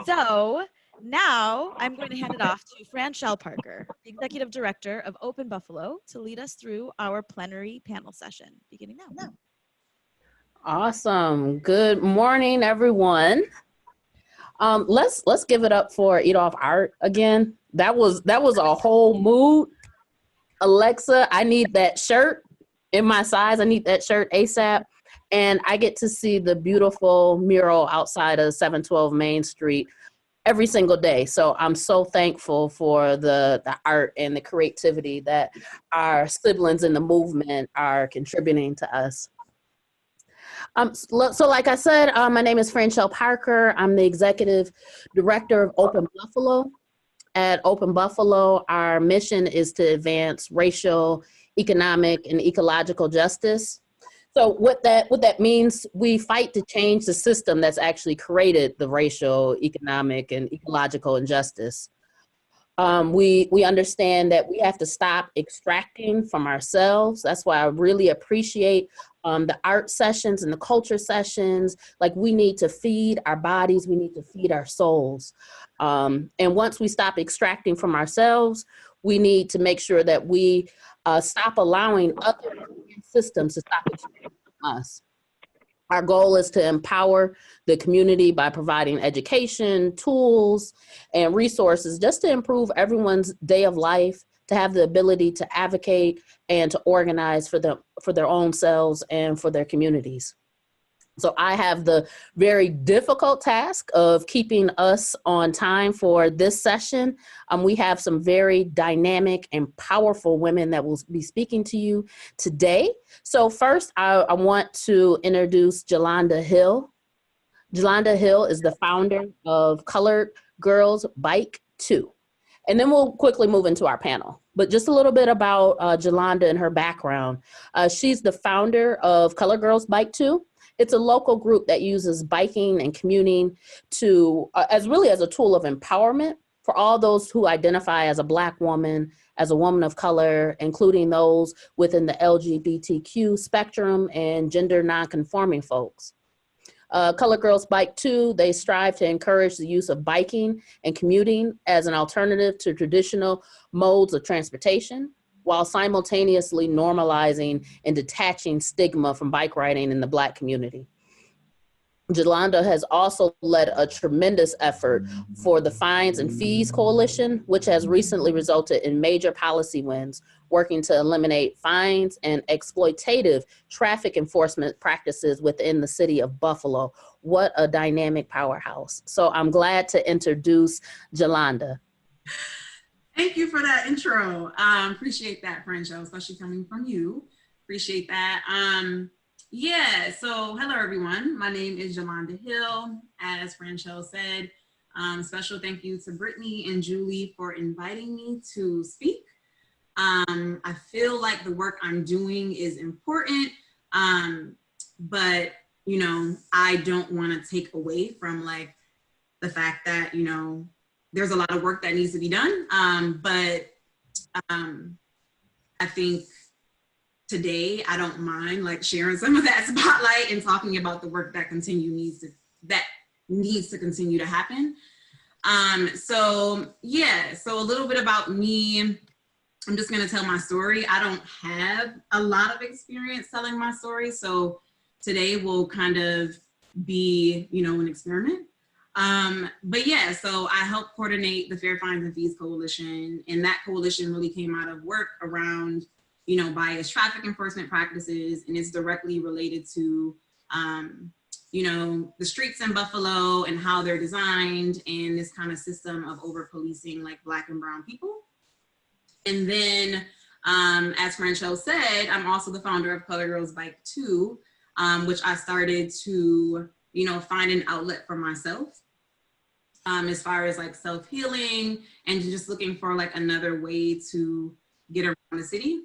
So now I'm going to hand it off to Franchelle Parker, the Executive Director of Open Buffalo, to lead us through our plenary panel session, beginning now. Awesome. Good morning, everyone. Let's give it up for Eat Off Art again. That was a whole mood. Alexa, I need that shirt in my size. I need that shirt ASAP. And I get to see the beautiful mural outside of 712 Main Street every single day. So I'm so thankful for the art and the creativity that our siblings in the movement are contributing to us. So like I said, my name is Franchelle Parker. I'm the Executive Director of Open Buffalo. At Open Buffalo, our mission is to advance racial, economic, and ecological justice. So what that means, we fight to change the system that's actually created the racial, economic, and ecological injustice. We understand that we have to stop extracting from ourselves. That's why I really appreciate the art sessions and the culture sessions. Like, we need to feed our bodies, we need to feed our souls. And once we stop extracting from ourselves, we need to make sure that we stop allowing other systems to stop extracting from us. Our goal is to empower the community by providing education, tools, and resources just to improve everyone's day of life, to have the ability to advocate and to organize for their own selves and for their communities. So I have the very difficult task of keeping us on time for this session. We have some very dynamic and powerful women that will be speaking to you today. So first, I want to introduce Jalonda Hill. Jalonda Hill is the founder of Colored Girls Bike 2. And then we'll quickly move into our panel. But just a little bit about Jalonda and her background. She's the founder of Colored Girls Bike 2. It's a local group that uses biking and commuting to as a tool of empowerment for all those who identify as a Black woman, as a woman of color, including those within the LGBTQ spectrum and gender nonconforming folks. Colored Girls Bike 2, they strive to encourage the use of biking and commuting as an alternative to traditional modes of transportation, while simultaneously normalizing and detaching stigma from bike riding in the Black community. Jalonda has also led a tremendous effort for the Fines and Fees Coalition, which has recently resulted in major policy wins, working to eliminate fines and exploitative traffic enforcement practices within the city of Buffalo. What a dynamic powerhouse. So I'm glad to introduce Jalonda. Thank you for that intro. Appreciate that, Franchelle, especially coming from you. Appreciate that. Yeah, so hello, everyone. My name is Jalonda Hill. As Franchelle said, special thank you to Brittany and Julie for inviting me to speak. I feel like the work I'm doing is important, but, you know, I don't want to take away from like the fact that, you know, there's a lot of work that needs to be done, but I think today I don't mind like sharing some of that spotlight and talking about the work that needs to continue to happen. So yeah, so a little bit about me. I'm just gonna tell my story. I don't have a lot of experience telling my story, so today will kind of be, you know, an experiment. But yeah, so I helped coordinate the Fair Fines and Fees Coalition, and that coalition really came out of work around, you know, biased traffic enforcement practices, and it's directly related to, you know, the streets in Buffalo and how they're designed and this kind of system of over-policing like Black and brown people. And then, as Franchelle said, I'm also the founder of Colored Girls Bike 2, which I started to, you know, find an outlet for myself. As far as like self-healing and just looking for like another way to get around the city.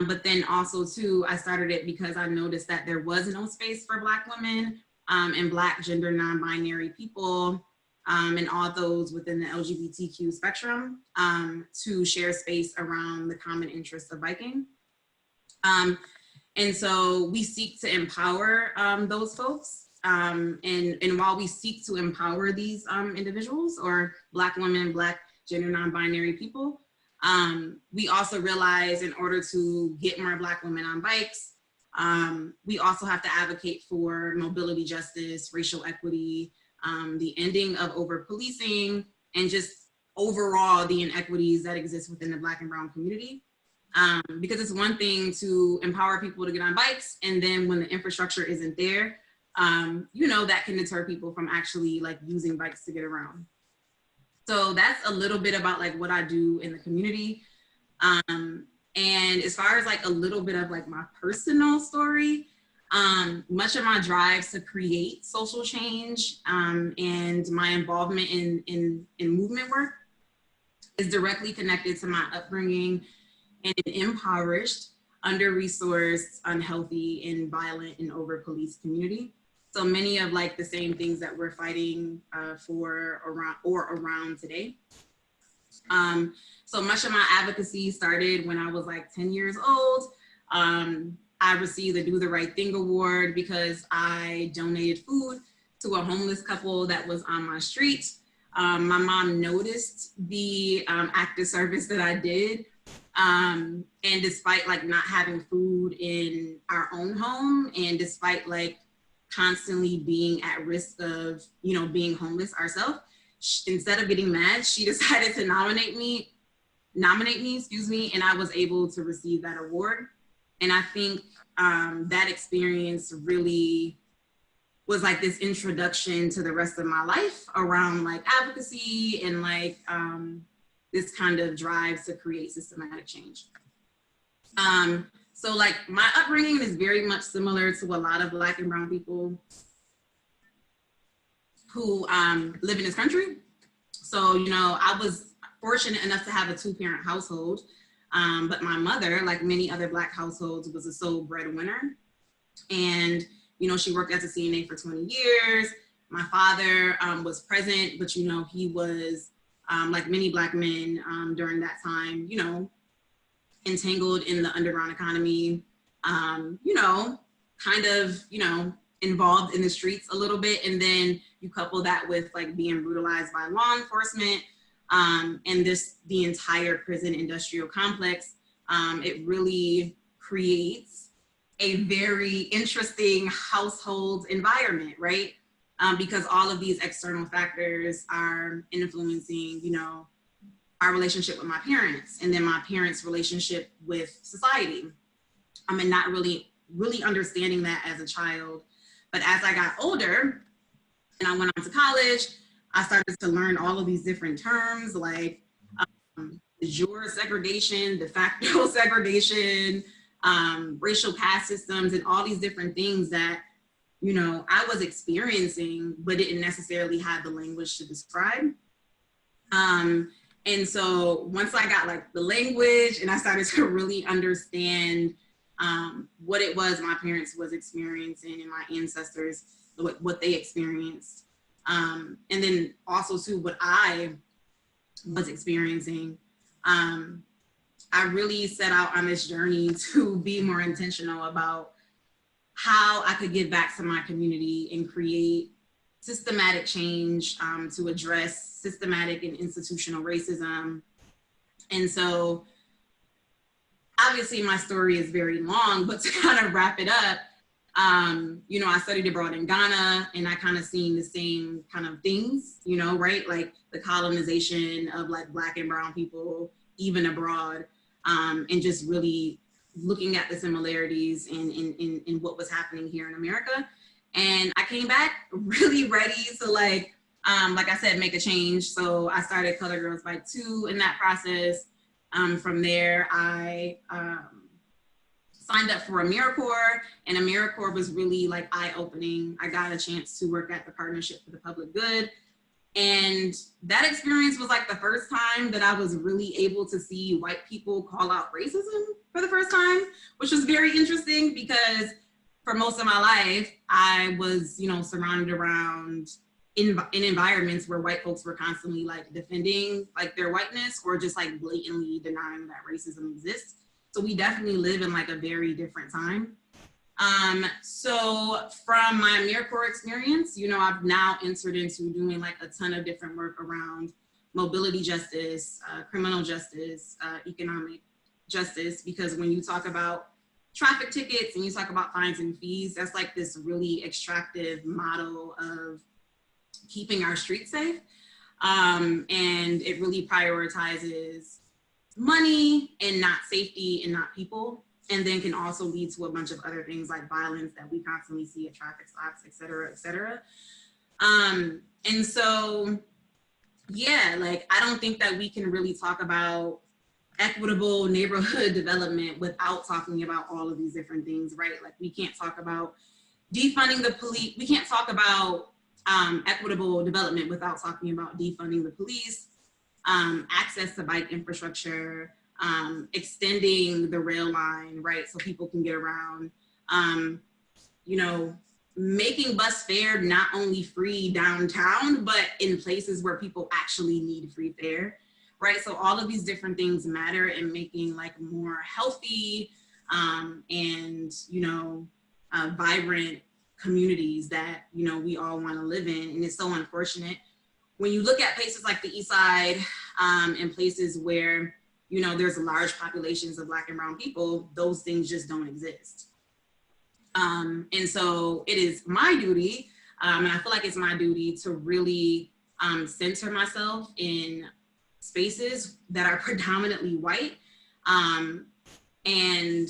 But then also too, I started it because I noticed that there was no space for Black women and Black gender non-binary people and all those within the LGBTQ spectrum to share space around the common interests of biking. And so we seek to empower those folks And while we seek to empower these individuals, or Black women, Black gender non-binary people, we also realize in order to get more Black women on bikes, we also have to advocate for mobility justice, racial equity, the ending of over-policing, and just overall the inequities that exist within the Black and brown community. Because it's one thing to empower people to get on bikes, and then when the infrastructure isn't there, you know, that can deter people from actually like using bikes to get around. So that's a little bit about like what I do in the community. And as far as like a little bit of like my personal story, much of my drives to create social change and my involvement in movement work is directly connected to my upbringing in an impoverished, under-resourced, unhealthy, and violent and over-policed community. So many of like the same things that we're fighting for around today. So much of my advocacy started when I was like 10 years old. I received the Do the Right Thing award because I donated food to a homeless couple that was on my street. My mom noticed the act of service that I did. And despite like not having food in our own home, and despite like constantly being at risk of, you know, being homeless ourselves, instead of getting mad, she decided to nominate me, and I was able to receive that award. And I think that experience really was like this introduction to the rest of my life around like advocacy and like this kind of drive to create systematic change. So like my upbringing is very much similar to a lot of Black and brown people who live in this country. So, you know, I was fortunate enough to have a 2-parent household, but my mother, like many other Black households, was a sole breadwinner. And, you know, she worked as a CNA for 20 years. My father was present, but, you know, he was, like many Black men during that time, you know, entangled in the underground economy, you know, kind of, you know, involved in the streets a little bit. And then you couple that with like being brutalized by law enforcement and the entire prison industrial complex. It really creates a very interesting household environment, right? Because all of these external factors are influencing, you know, our relationship with my parents, and then my parents' relationship with society. And not really understanding that as a child. But as I got older and I went on to college, I started to learn all of these different terms like de jure segregation, de facto segregation, racial caste systems, and all these different things that, you know, I was experiencing, but didn't necessarily have the language to describe. And so once I got like the language and I started to really understand what it was my parents was experiencing and my ancestors, what they experienced. And then also too, what I was experiencing, I really set out on this journey to be more intentional about how I could give back to my community and create systematic change to address systematic and institutional racism. And so obviously my story is very long, but to kind of wrap it up, you know, I studied abroad in Ghana, and I kind of seen the same kind of things, you know, right? Like the colonization of like Black and brown people, even abroad, and just really looking at the similarities in what was happening here in America. And I came back really ready to like I said, make a change. So I started Color Girls Bike 2 in that process. From there, I signed up for AmeriCorps, and AmeriCorps was really like eye-opening. I got a chance to work at the Partnership for the Public Good. And that experience was like the first time that I was really able to see white people call out racism for the first time, which was very interesting because for most of my life, I was, you know, surrounded around in environments where white folks were constantly like defending like their whiteness or just like blatantly denying that racism exists. So we definitely live in like a very different time. So from my AmeriCorps experience, I've now entered into doing like a ton of different work around mobility justice, criminal justice, economic justice, because when you talk about traffic tickets and you talk about fines and fees, that's like this really extractive model of keeping our streets safe. And it really prioritizes money and not safety and not people, and then can also lead to a bunch of other things like violence that we constantly see at traffic stops, et cetera, et cetera. And so, yeah, like I don't think that we can really talk about equitable neighborhood development without talking about all of these different things, right? Like we can't talk about defunding the police. We can't talk about equitable development without talking about defunding the police, access to bike infrastructure, extending the rail line, right, so people can get around, making bus fare not only free downtown, but in places where people actually need free fare, right? So all of these different things matter in making like more healthy and, vibrant communities that, we all want to live in. And it's so unfortunate when you look at places like the East Side and places where, there's large populations of Black and brown people, those things just don't exist. And so it is my duty, and I feel like it's my duty to really center myself in spaces that are predominantly white, and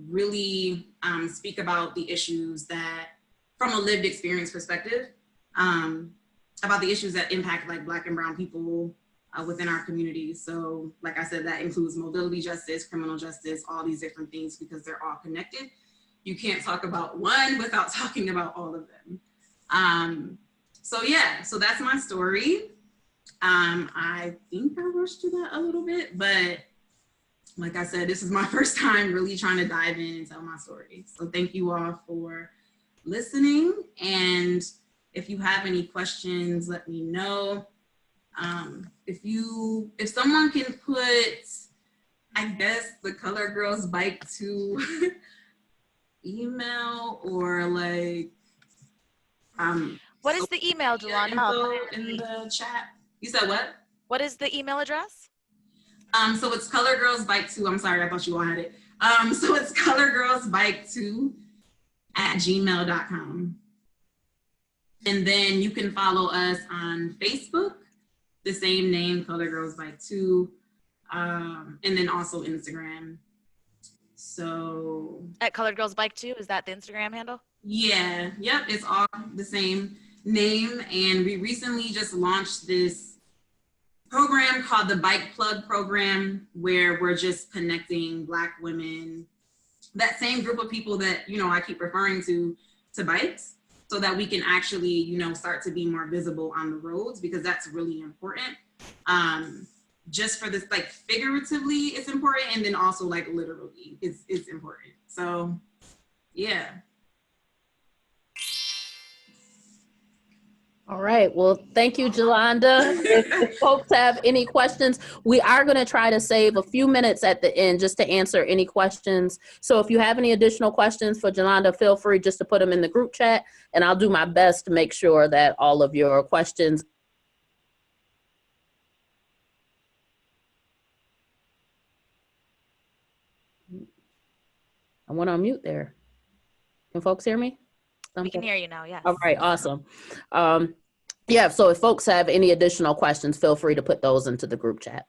really speak about the issues that, from a lived experience perspective, about the issues that impact like Black and brown people within our communities. So like I said, that includes mobility justice, criminal justice, all these different things, because they're all connected. You can't talk about one without talking about all of them. So yeah, so that's my story. I think I rushed through that a little bit, but like I said, this is my first time really trying to dive in and tell my story. So thank you all for listening. And if you have any questions, let me know. If someone can put, I guess, the Color Girls Bike to email, or like, What is the email, Jalonda? in the chat. You said what? What is the email address? So it's Color Girls Bike 2. I'm sorry, I thought you all had it. So it's colorgirlsbike2@gmail.com. And then you can follow us on Facebook, the same name, Color Girls Bike 2, and then also Instagram. So At Colored Girls Bike 2, is that the Instagram handle? yeah, yep, it's all the same name. And we recently just launched this program called the Bike Plug Program, where we're just connecting Black women, that same group of people that, I keep referring to bikes, so that we can actually, start to be more visible on the roads, because that's really important. Just for this, like figuratively, it's important. And then also like literally, it's important. So yeah. All right. Well, thank you, Jalonda. If folks have any questions, we are going to try to save a few minutes at the end just to answer any questions. So if you have any additional questions for Jalonda, feel free just to put them in the group chat, and I'll do my best to make sure that all of your questions. I went on mute there. Can folks hear me? We can hear you now, yes. All right, awesome. Yeah, so if folks have any additional questions, feel free to put those into the group chat.